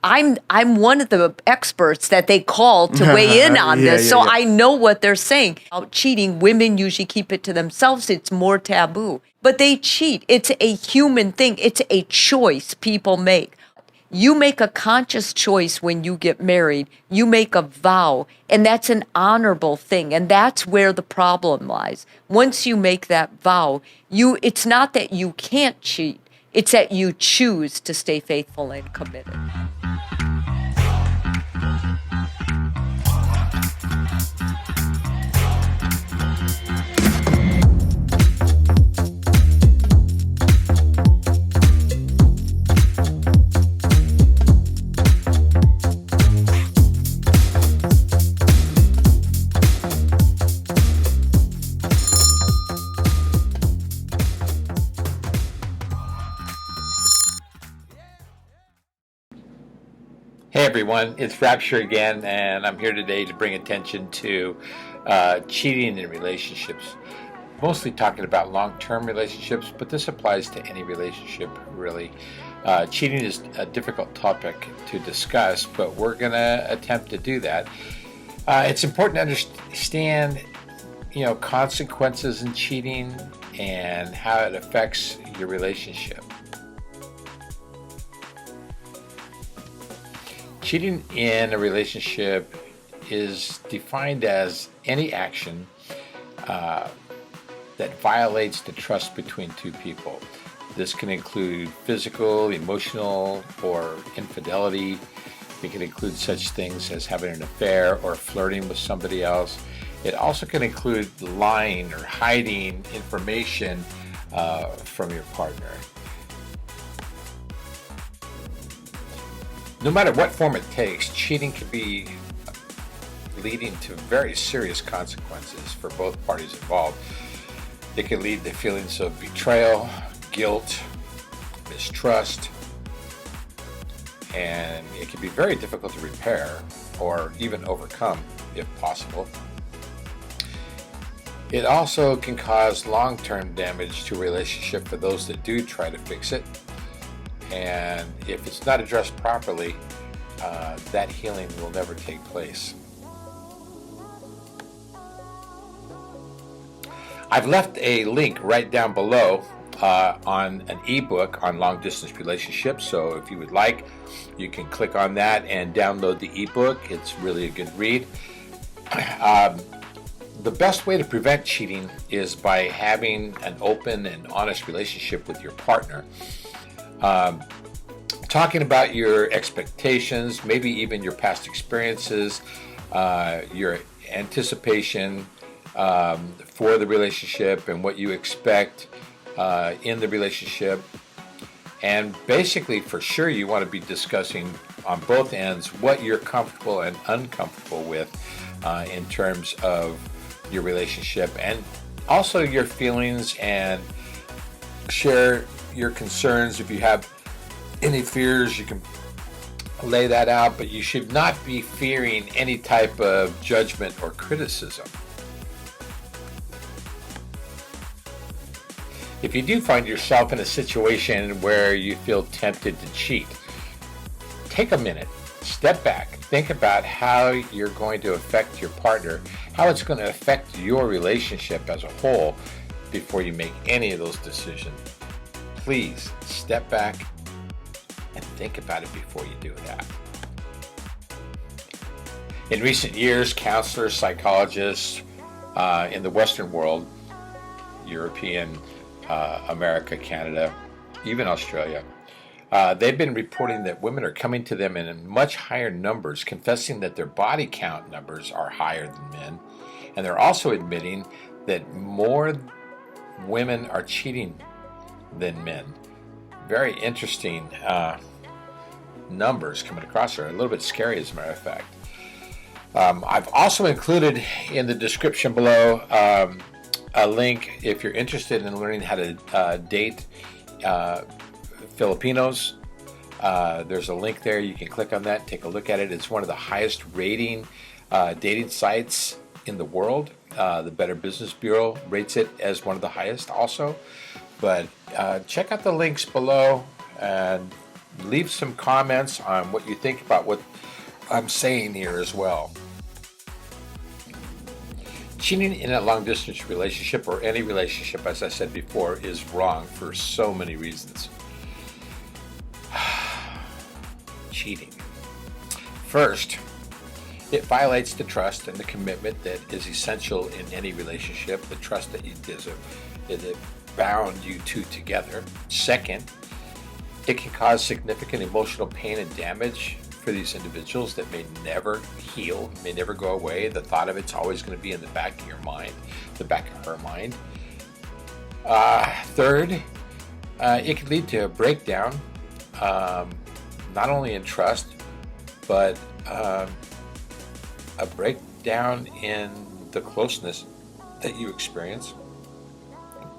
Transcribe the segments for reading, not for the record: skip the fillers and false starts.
I'm one of the experts that they call to weigh in on this. So I know what they're saying. About cheating, women usually keep it to themselves. It's more taboo. But they cheat. It's a human thing. It's a choice people make. You make a conscious choice when you get married. You make a vow, and that's an honorable thing. And that's where the problem lies. Once you make that vow, it's not that you can't cheat. It's that you choose to stay faithful and committed. Hey everyone, it's Rapture again, and I'm here today to bring attention to cheating in relationships. Mostly talking about long-term relationships, but this applies to any relationship really. Cheating is a difficult topic to discuss, but we're going to attempt to do that. It's important to understand, consequences in cheating and how it affects your relationship. Cheating in a relationship is defined as any action that violates the trust between two people. This can include physical, emotional, or infidelity. It can include such things as having an affair or flirting with somebody else. It also can include lying or hiding information from your partner. No matter what form it takes, cheating can be leading to very serious consequences for both parties involved. It can lead to feelings of betrayal, guilt, mistrust, and it can be very difficult to repair or even overcome if possible. It also can cause long-term damage to a relationship for those that do try to fix it. And if it's not addressed properly, that healing will never take place. I've left a link right down below on an ebook on long distance relationships. So if you would like, you can click on that and download the ebook. It's really a good read. The best way to prevent cheating is by having an open and honest relationship with your partner. Talking about your expectations, maybe even your past experiences, your anticipation for the relationship and what you expect in the relationship. And basically, for sure, you want to be discussing on both ends what you're comfortable and uncomfortable with in terms of your relationship, and also your feelings, and share your concerns. If you have any fears, you can lay that out, but you should not be fearing any type of judgment or criticism. If you do find yourself in a situation where you feel tempted to cheat, take a minute, step back, think about how you're going to affect your partner, how it's going to affect your relationship as a whole before you make any of those decisions. Please step back and think about it before you do that. In recent years, counselors, psychologists in the Western world, European, America, Canada, even Australia, they've been reporting that women are coming to them in much higher numbers, confessing that their body count numbers are higher than men. And they're also admitting that more women are cheating than men. Very interesting numbers coming across here. A little bit scary, as a matter of fact. I've also included in the description below a link if you're interested in learning how to date Filipinos. There's a link there. You can click on that and take a look at it. It's one of the highest rating dating sites in the world. The Better Business Bureau rates it as one of the highest also. But check out the links below and leave some comments on what you think about what I'm saying here as well. Cheating in a long distance relationship, or any relationship, as I said before, is wrong for so many reasons. Cheating. First, it violates the trust and the commitment that is essential in any relationship, the trust that it bound you two together. Second, it can cause significant emotional pain and damage for these individuals that may never heal, may never go away. The thought of it's always going to be in the back of your mind, the back of her mind. Third, it can lead to a breakdown, not only in trust, but a breakdown in the closeness that you experience.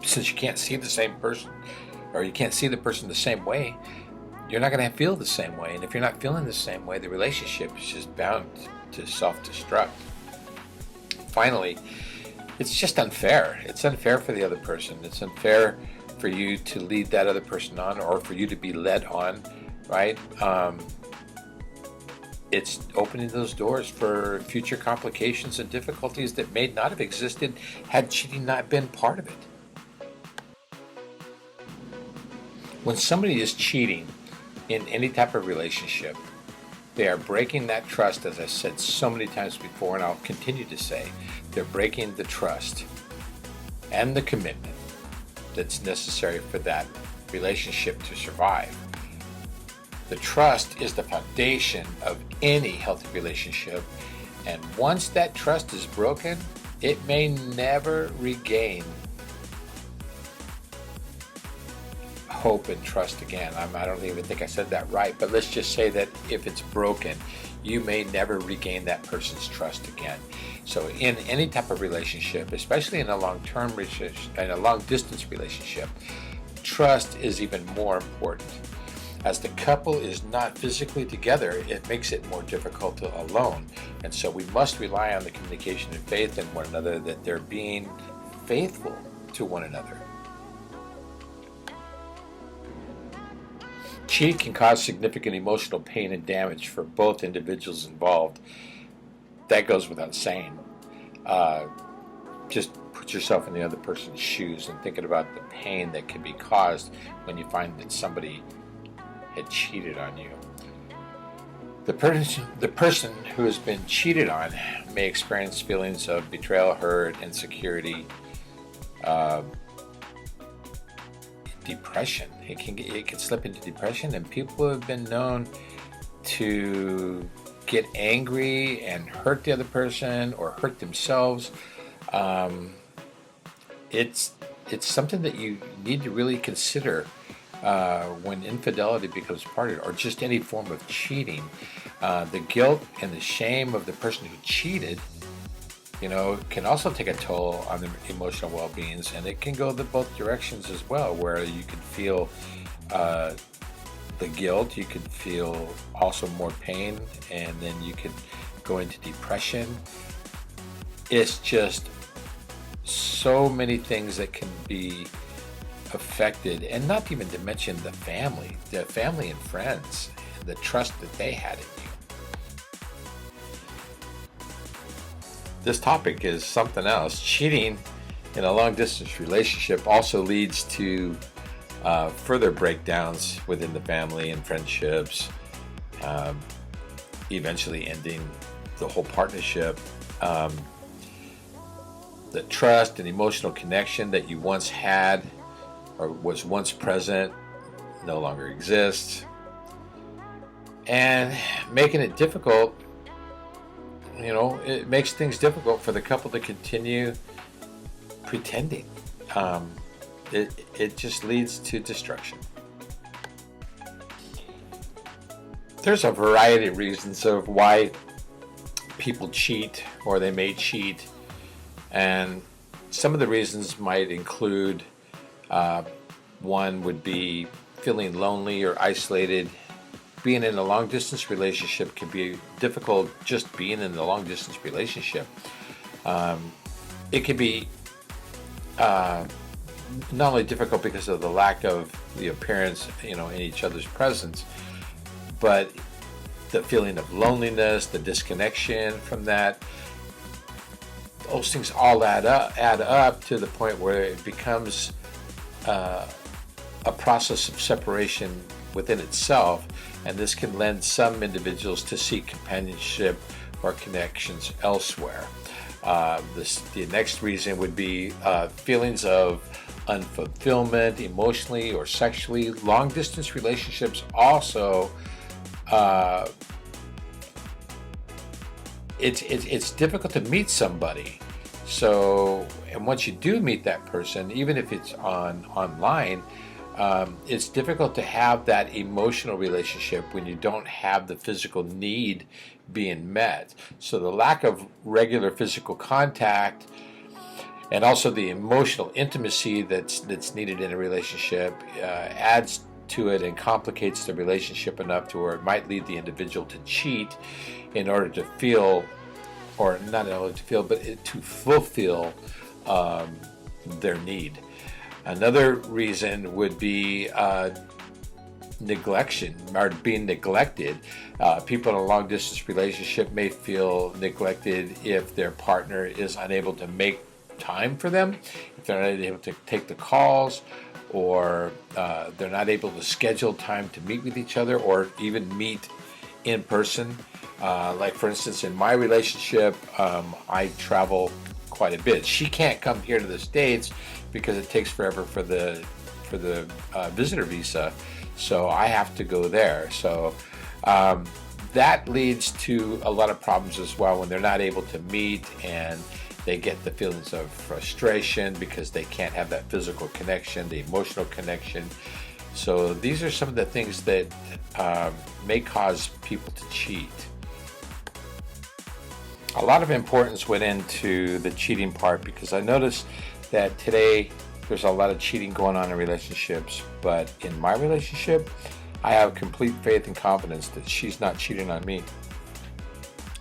Since you can't see the same person, or you can't see the person the same way, you're not going to feel the same way. And if you're not feeling the same way, the relationship is just bound to self-destruct. Finally, it's just unfair. It's unfair for the other person. It's unfair for you to lead that other person on, or for you to be led on, right? It's opening those doors for future complications and difficulties that may not have existed had cheating not been part of it. When somebody is cheating in any type of relationship, they are breaking that trust, as I said so many times before, and I'll continue to say, they're breaking the trust and the commitment that's necessary for that relationship to survive. The trust is the foundation of any healthy relationship, and once that trust is broken, it may never regain hope and trust again. I don't even think I said that right, but let's just say that if it's broken, you may never regain that person's trust again. So in any type of relationship, especially in a long-term relationship, in a long-distance relationship, trust is even more important. As the couple is not physically together, it makes it more difficult alone. And so we must rely on the communication and faith in one another, that they're being faithful to one another. Cheating can cause significant emotional pain and damage for both individuals involved. That goes without saying. Just put yourself in the other person's shoes and thinking about the pain that can be caused when you find that somebody had cheated on you. The person who has been cheated on may experience feelings of betrayal, hurt, insecurity, depression. It can slip into depression, and people have been known to get angry and hurt the other person or hurt themselves. It's something that you need to really consider when infidelity becomes part of it, or just any form of cheating. The guilt and the shame of the person who cheated, can also take a toll on their emotional well-beings, and it can go both directions as well, where you can feel the guilt, you can feel also more pain, and then you can go into depression. It's just so many things that can be affected, and not even to mention the family and friends, and the trust that they had in you. This topic is something else. Cheating in a long-distance relationship also leads to further breakdowns within the family and friendships, eventually ending the whole partnership. The trust and emotional connection that you once had or was once present no longer exists, and making it difficult. It makes things difficult for the couple to continue pretending. It just leads to destruction. There's a variety of reasons of why people cheat, or they may cheat, and some of the reasons might include one would be feeling lonely or isolated. Being in a long-distance relationship can be difficult. Just being in a long-distance relationship, it can be not only difficult because of the lack of the appearance, in each other's presence, but the feeling of loneliness, the disconnection from that, those things all add up to the point where it becomes a process of separation within itself, and this can lend some individuals to seek companionship or connections elsewhere. The next reason would be feelings of unfulfillment emotionally or sexually. Long distance relationships also, it's difficult to meet somebody. So, and once you do meet that person, even if it's online, it's difficult to have that emotional relationship when you don't have the physical need being met. So the lack of regular physical contact and also the emotional intimacy that's needed in a relationship adds to it and complicates the relationship enough to where it might lead the individual to cheat in order to feel, or not only to feel, but to fulfill their need. Another reason would be neglection, or being neglected. People in a long distance relationship may feel neglected if their partner is unable to make time for them, if they're not able to take the calls, or they're not able to schedule time to meet with each other or even meet in person. Like for instance, in my relationship, I travel quite a bit. She can't come here to the States because it takes forever for the visitor visa, so I have to go there. So that leads to a lot of problems as well when they're not able to meet, and they get the feelings of frustration because they can't have that physical connection, the emotional connection. So these are some of the things that may cause people to cheat. A lot of importance went into the cheating part, because I noticed that today there's a lot of cheating going on in relationships, but in my relationship, I have complete faith and confidence that she's not cheating on me.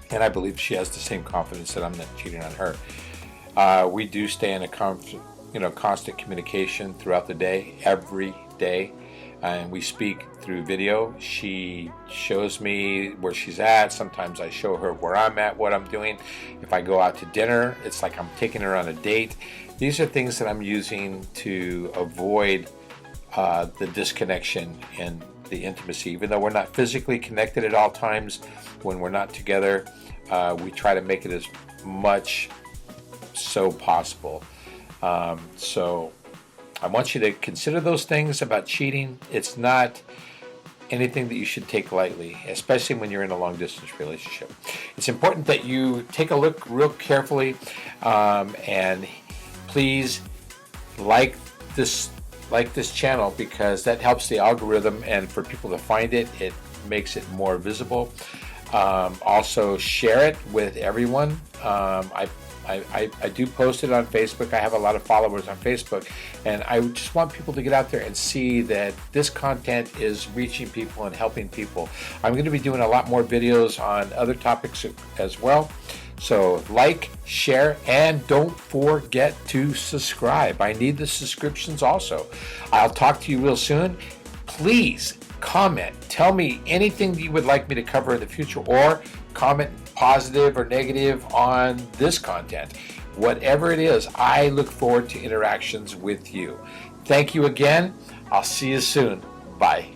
And I believe she has the same confidence that I'm not cheating on her. We do stay in a constant communication throughout the day, every day. And we speak through video. She shows me where she's at. Sometimes I show her where I'm at, what I'm doing. If I go out to dinner, it's like I'm taking her on a date. These are things that I'm using to avoid the disconnection and the intimacy. Even though we're not physically connected at all times, when we're not together, we try to make it as much so possible. So I want you to consider those things about cheating. It's not anything that you should take lightly, especially when you're in a long-distance relationship. It's important that you take a look real carefully, and please like this channel, because that helps the algorithm, and for people to find it, it makes it more visible. Also share it with everyone. I do post it on Facebook. I have a lot of followers on Facebook, and I just want people to get out there and see that this content is reaching people and helping people. I'm going to be doing a lot more videos on other topics as well. So like, share, and don't forget to subscribe. I need the subscriptions also. I'll talk to you real soon. Please comment. Tell me anything that you would like me to cover in the future, or comment positive or negative on this content. Whatever it is, I look forward to interactions with you. Thank you again. I'll see you soon. Bye.